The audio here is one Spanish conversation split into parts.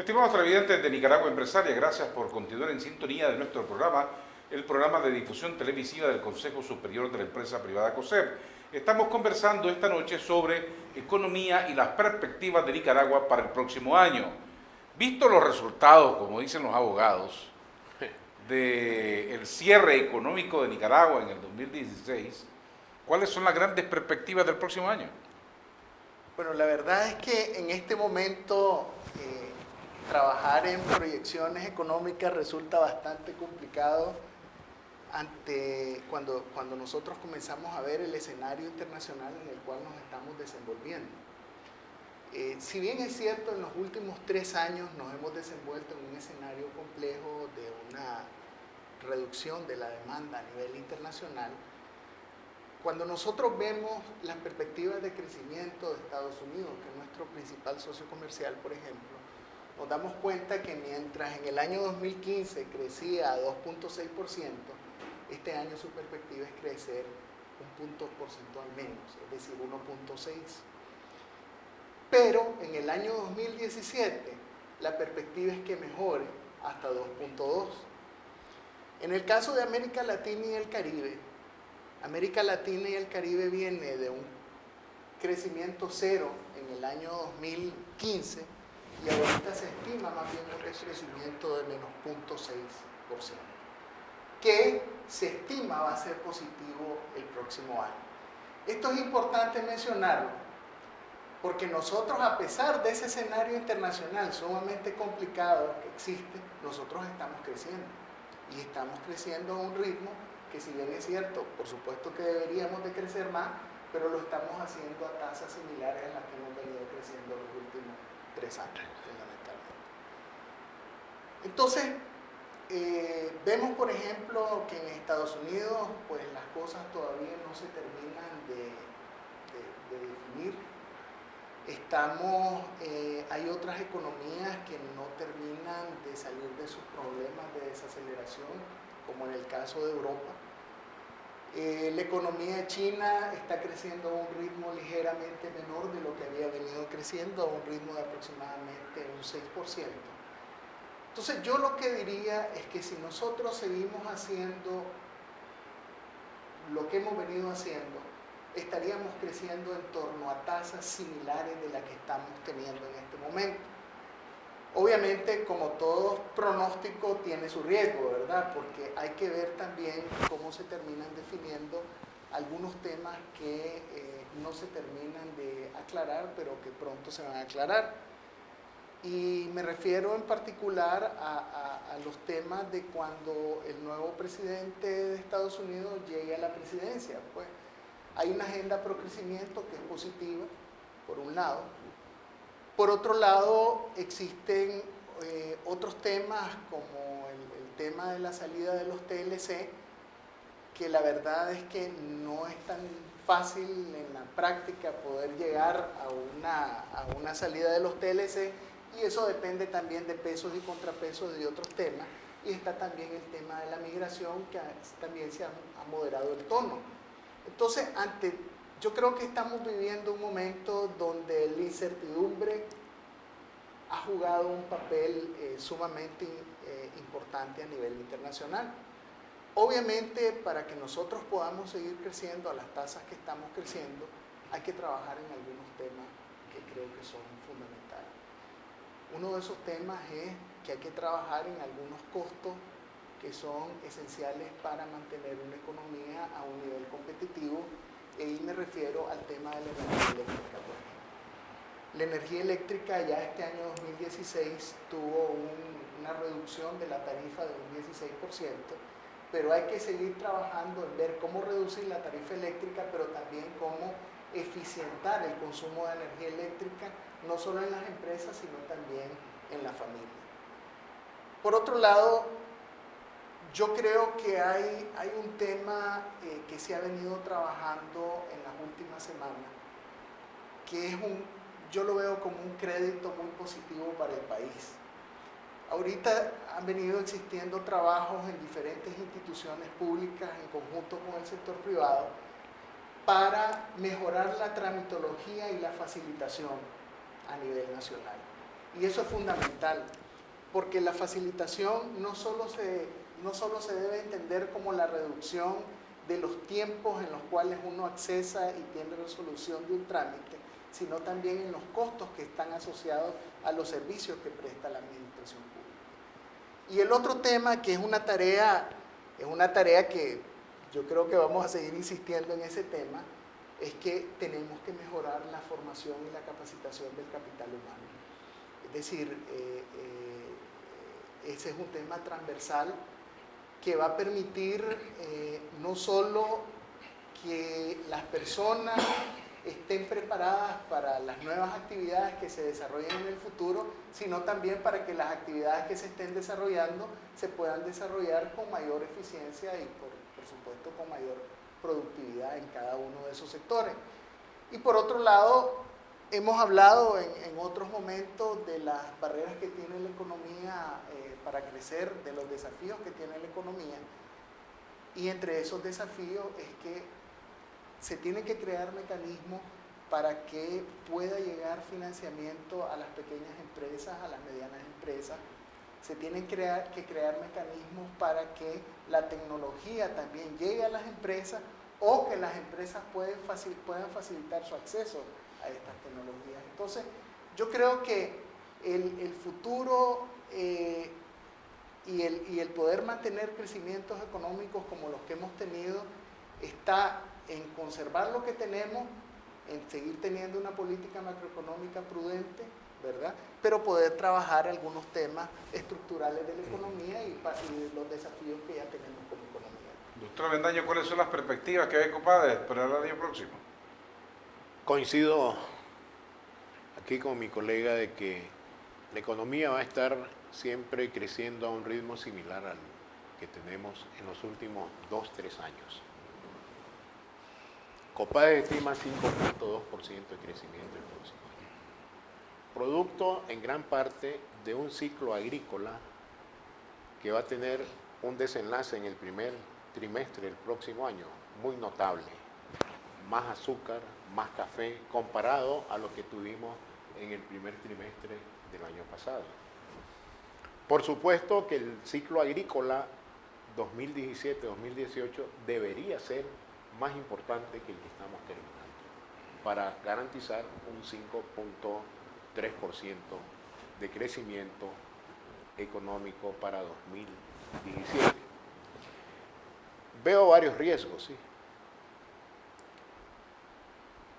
Estimados televidentes de Nicaragua Empresaria, gracias por continuar en sintonía de nuestro programa, el programa de difusión televisiva del Consejo Superior de la Empresa Privada COSEP. Estamos conversando esta noche sobre economía y las perspectivas de Nicaragua para el próximo año. Visto los resultados, como dicen los abogados, del cierre económico de Nicaragua en el 2016, ¿cuáles son las grandes perspectivas del próximo año? Bueno, la verdad es que en este momento trabajar en proyecciones económicas resulta bastante complicado cuando nosotros comenzamos a ver el escenario internacional en el cual nos estamos desenvolviendo. Si bien es cierto, en los últimos 3 años nos hemos desenvuelto en un escenario complejo de una reducción de la demanda a nivel internacional, cuando nosotros vemos las perspectivas de crecimiento de Estados Unidos, que es nuestro principal socio comercial, por ejemplo, nos damos cuenta que mientras en el año 2015 crecía a 2.6%, este año su perspectiva es crecer un punto porcentual menos, es decir, 1.6%. Pero en el año 2017 la perspectiva es que mejore hasta 2.2%. En el caso de América Latina y el Caribe, América Latina y el Caribe viene de un crecimiento cero en el año 2015 y ahorita se estima más bien un crecimiento de menos 0.6%, que se estima va a ser positivo el próximo año. Esto es importante mencionarlo, porque nosotros, a pesar de ese escenario internacional sumamente complicado que existe, nosotros estamos creciendo, y estamos creciendo a un ritmo que, si bien es cierto, por supuesto que deberíamos de crecer más, pero lo estamos haciendo a tasas similares a las que hemos venido creciendo los últimos 3 años, fundamentalmente. Entonces, vemos, por ejemplo, que en Estados Unidos pues las cosas todavía no se terminan de definir. Hay otras economías que no terminan de salir de sus problemas de desaceleración, como en el caso de Europa. La economía china está creciendo a un ritmo ligeramente menor de lo que había venido creciendo, a un ritmo de aproximadamente un 6%. Entonces yo lo que diría es que si nosotros seguimos haciendo lo que hemos venido haciendo, estaríamos creciendo en torno a tasas similares de las que estamos teniendo en este momento. Obviamente, como todo pronóstico, tiene su riesgo, ¿verdad? Porque hay que ver también cómo se terminan definiendo algunos temas que no se terminan de aclarar, pero que pronto se van a aclarar. Y me refiero en particular a los temas de cuando el nuevo presidente de Estados Unidos llegue a la presidencia. Pues hay una agenda pro crecimiento que es positiva, por un lado. Por otro lado, existen otros temas como el tema de la salida de los TLC, que la verdad es que no es tan fácil en la práctica poder llegar a una salida de los TLC, y eso depende también de pesos y contrapesos de otros temas, y está también el tema de la migración, que también se ha moderado el tono. Entonces, yo creo que estamos viviendo un momento donde la incertidumbre ha jugado un papel sumamente importante a nivel internacional. Obviamente, para que nosotros podamos seguir creciendo a las tasas que estamos creciendo, hay que trabajar en algunos temas que creo que son fundamentales. Uno de esos temas es que hay que trabajar en algunos costos que son esenciales para mantener una economía a un nivel competitivo, y me refiero al tema de la energía eléctrica, por ejemplo. La energía eléctrica ya este año 2016 tuvo una reducción de la tarifa de un 16%, pero hay que seguir trabajando en ver cómo reducir la tarifa eléctrica, pero también cómo eficientar el consumo de energía eléctrica, no solo en las empresas, sino también en la familia. Por otro lado, yo creo que hay un tema que se ha venido trabajando en las últimas semanas, que es yo lo veo como un crédito muy positivo para el país. Ahorita han venido existiendo trabajos en diferentes instituciones públicas en conjunto con el sector privado para mejorar la tramitología y la facilitación a nivel nacional. Y eso es fundamental, porque la facilitación no solo se debe entender como la reducción de los tiempos en los cuales uno accesa y tiene resolución de un trámite, sino también en los costos que están asociados a los servicios que presta la administración pública. Y el otro tema, que es una tarea que yo creo que vamos a seguir insistiendo en ese tema, es que tenemos que mejorar la formación y la capacitación del capital humano. Es decir, ese es un tema transversal que va a permitir no solo que las personas estén preparadas para las nuevas actividades que se desarrollen en el futuro, sino también para que las actividades que se estén desarrollando se puedan desarrollar con mayor eficiencia y por supuesto con mayor productividad en cada uno de esos sectores. Y por otro lado, hemos hablado en otros momentos de las barreras que tiene la economía para crecer, de los desafíos que tiene la economía, y entre esos desafíos es que se tienen que crear mecanismos para que pueda llegar financiamiento a las pequeñas empresas, a las medianas empresas. Se tienen que crear mecanismos para que la tecnología también llegue a las empresas, o que las empresas puedan facilitar su acceso a estas tecnologías. Entonces, yo creo que el futuro y el poder mantener crecimientos económicos como los que hemos tenido está en conservar lo que tenemos, en seguir teniendo una política macroeconómica prudente, ¿verdad? Pero poder trabajar algunos temas estructurales de la economía y los desafíos que ya tenemos como economía. Doctor Avendaño, ¿cuáles son las perspectivas que hay, compadre, para el año próximo? Coincido aquí con mi colega de que la economía va a estar siempre creciendo a un ritmo similar al que tenemos en los últimos 2-3 años. Copades estima 5.2% de crecimiento el próximo año. Producto en gran parte de un ciclo agrícola que va a tener un desenlace en el primer trimestre del próximo año muy notable. Más azúcar, más café, comparado a lo que tuvimos en el primer trimestre del año pasado. Por supuesto que el ciclo agrícola 2017-2018 debería ser más importante que el que estamos terminando, para garantizar un 5.3% de crecimiento económico para 2017. Veo varios riesgos, sí,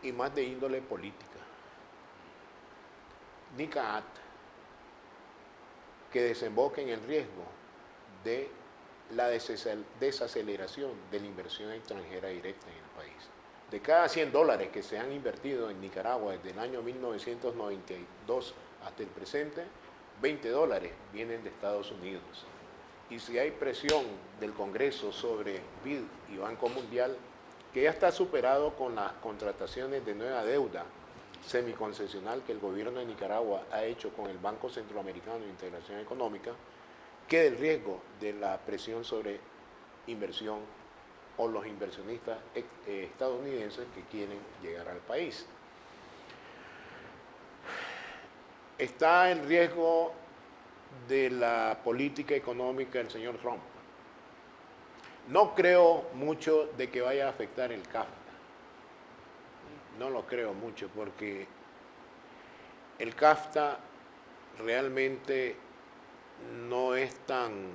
y más de índole política. NICAAT, que desemboque en el riesgo de la desaceleración de la inversión extranjera directa en el país. De cada $100 que se han invertido en Nicaragua desde el año 1992 hasta el presente, $20 vienen de Estados Unidos. Y si hay presión del Congreso sobre BID y Banco Mundial, que ya está superado con las contrataciones de nueva deuda semiconcesional que el gobierno de Nicaragua ha hecho con el Banco Centroamericano de Integración Económica, queda el riesgo de la presión sobre inversión o los inversionistas estadounidenses que quieren llegar al país. Está el riesgo de la política económica del señor Trump. No creo mucho de que vaya a afectar el CAFTA. No lo creo mucho porque el CAFTA realmente no es tan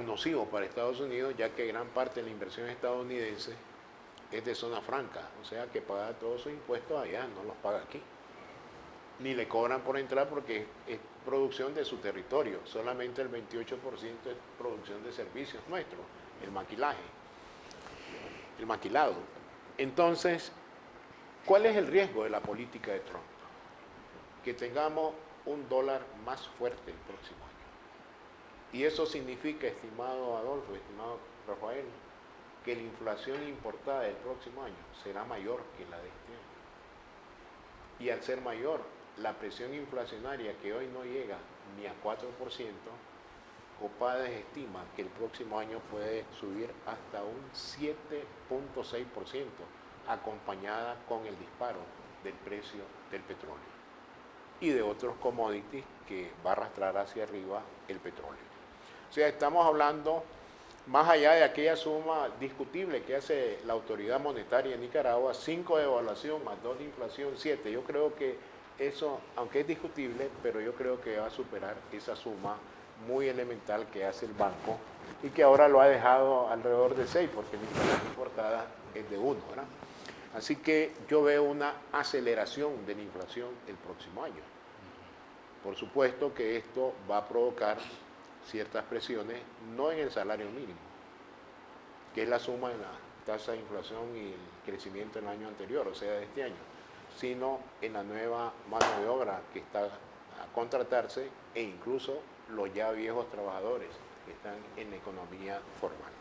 nocivo para Estados Unidos, ya que gran parte de la inversión estadounidense es de zona franca, o sea que paga todos sus impuestos allá, no los paga aquí. Ni le cobran por entrar porque es producción de su territorio, solamente el 28% es producción de servicios nuestros, el maquilado. Entonces, ¿cuál es el riesgo de la política de Trump? Que tengamos un dólar más fuerte el próximo año. Y eso significa, estimado Adolfo, estimado Rafael, que la inflación importada del próximo año será mayor que la de este año. Y al ser mayor, la presión inflacionaria, que hoy no llega ni a 4%, Copades estima que el próximo año puede subir hasta un 7.6%, acompañada con el disparo del precio del petróleo. y de otros commodities que va a arrastrar hacia arriba el petróleo. O sea, estamos hablando, más allá de aquella suma discutible que hace la autoridad monetaria de Nicaragua, 5 de devaluación más 2 de inflación, 7. Yo creo que eso, aunque es discutible, pero yo creo que va a superar esa suma muy elemental que hace el banco y que ahora lo ha dejado alrededor de 6, porque la inflación importada es de 1, ¿verdad? Así que yo veo una aceleración de la inflación el próximo año. Por supuesto que esto va a provocar ciertas presiones, no en el salario mínimo, que es la suma de la tasa de inflación y el crecimiento del año anterior, o sea, de este año, sino en la nueva mano de obra que está a contratarse e incluso los ya viejos trabajadores que están en la economía formal.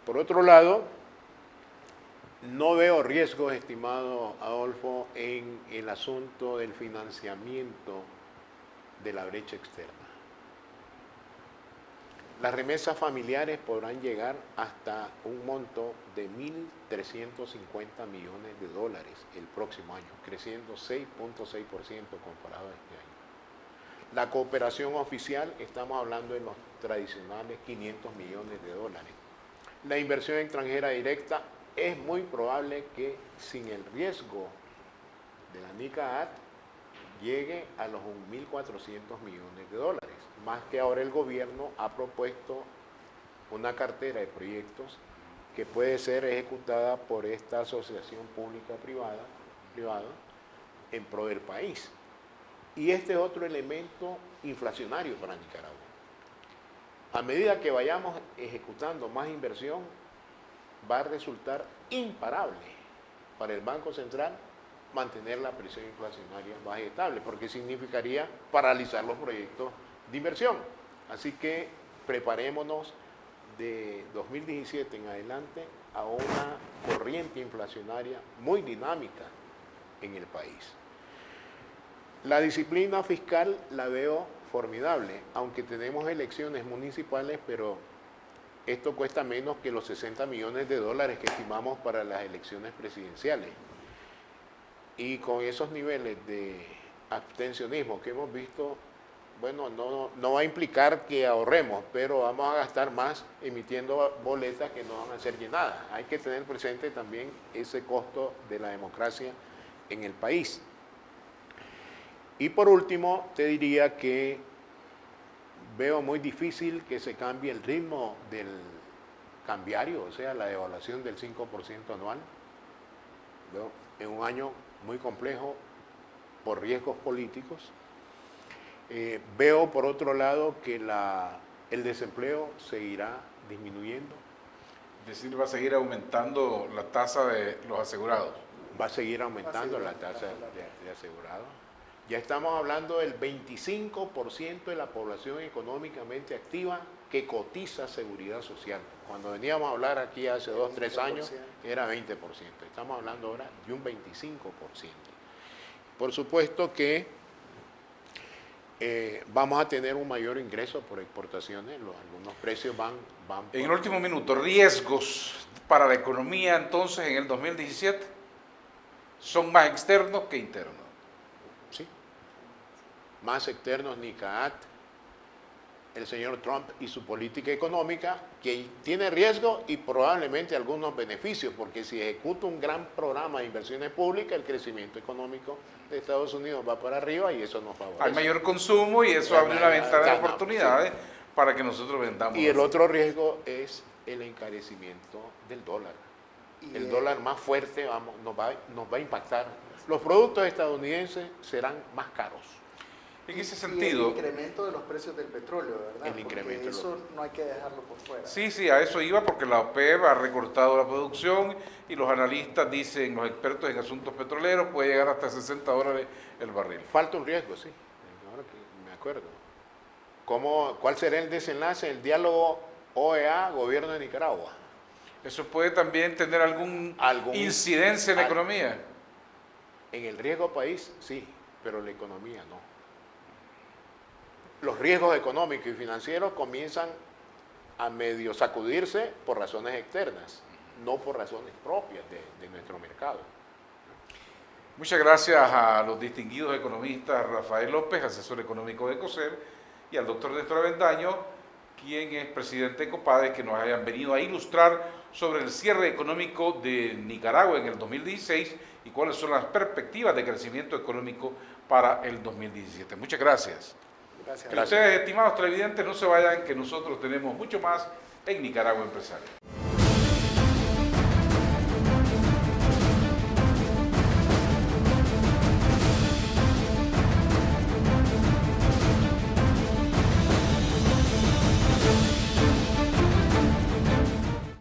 Por otro lado, no veo riesgos, estimado Adolfo, en el asunto del financiamiento de la brecha externa. Las remesas familiares podrán llegar hasta un monto de 1.350 millones de dólares el próximo año, creciendo 6.6% comparado a este año. La cooperación oficial, estamos hablando de los tradicionales 500 millones de dólares. La inversión extranjera directa es muy probable que sin el riesgo de la NICAAT llegue a los 1.400 millones de dólares, más que ahora el gobierno ha propuesto una cartera de proyectos que puede ser ejecutada por esta asociación pública-privada en pro del país. Y este es otro elemento inflacionario para Nicaragua. A medida que vayamos ejecutando más inversión, va a resultar imparable para el Banco Central mantener la presión inflacionaria baja y estable, porque significaría paralizar los proyectos de inversión. Así que preparémonos de 2017 en adelante a una corriente inflacionaria muy dinámica en el país. La disciplina fiscal la veo formidable, aunque tenemos elecciones municipales, pero esto cuesta menos que los 60 millones de dólares que estimamos para las elecciones presidenciales. Y con esos niveles de abstencionismo que hemos visto, bueno, no va a implicar que ahorremos, pero vamos a gastar más emitiendo boletas que no van a ser llenadas. Hay que tener presente también ese costo de la democracia en el país. Y por último, te diría que veo muy difícil que se cambie el ritmo del cambiario, o sea, la devaluación del 5% anual. Veo en un año muy complejo por riesgos políticos. Veo, por otro lado, que el desempleo seguirá disminuyendo. Es decir, va a seguir aumentando la tasa de los asegurados. Va a seguir aumentando la tasa de asegurados. Ya estamos hablando del 25% de la población económicamente activa que cotiza seguridad social. Cuando veníamos a hablar aquí hace 2 o 3 años era 20%. Estamos hablando ahora de un 25%. Por supuesto que vamos a tener un mayor ingreso por exportaciones. Algunos precios van en el último minuto, riesgos para la economía entonces en el 2017 son más externos que internos. Sí. Más externos, NICAAT, el señor Trump y su política económica, que tiene riesgo y probablemente algunos beneficios, porque si ejecuta un gran programa de inversiones públicas, el crecimiento económico de Estados Unidos va para arriba y eso nos favorece. Hay mayor consumo y eso abre una ventana de oportunidades para que nosotros vendamos. Y el otro riesgo es el encarecimiento del dólar. El dólar más fuerte nos va a impactar. Los productos estadounidenses serán más caros. En ese sentido, y el incremento de los precios del petróleo, ¿verdad? El incremento. Porque eso no hay que dejarlo por fuera. sí, a eso iba porque la OPEP ha recortado la producción y los analistas dicen, los expertos en asuntos petroleros, puede llegar hasta $60 el barril. Falta un riesgo, sí, ahora que me acuerdo. ¿Cuál será el desenlace del diálogo OEA-Gobierno de Nicaragua? ¿Eso puede también tener algún incidencia en la economía? En el riesgo país, sí, pero la economía no. Los riesgos económicos y financieros comienzan a medio sacudirse por razones externas, no por razones propias de nuestro mercado. Muchas gracias a los distinguidos economistas Rafael López, asesor económico de COSEB, y al doctor Néstor Avendaño, quien es presidente de COPADE, que nos hayan venido a ilustrar sobre el cierre económico de Nicaragua en el 2016 y cuáles son las perspectivas de crecimiento económico para el 2017. Muchas gracias. Gracias. Y ustedes, estimados televidentes, no se vayan, que nosotros tenemos mucho más en Nicaragua Empresario.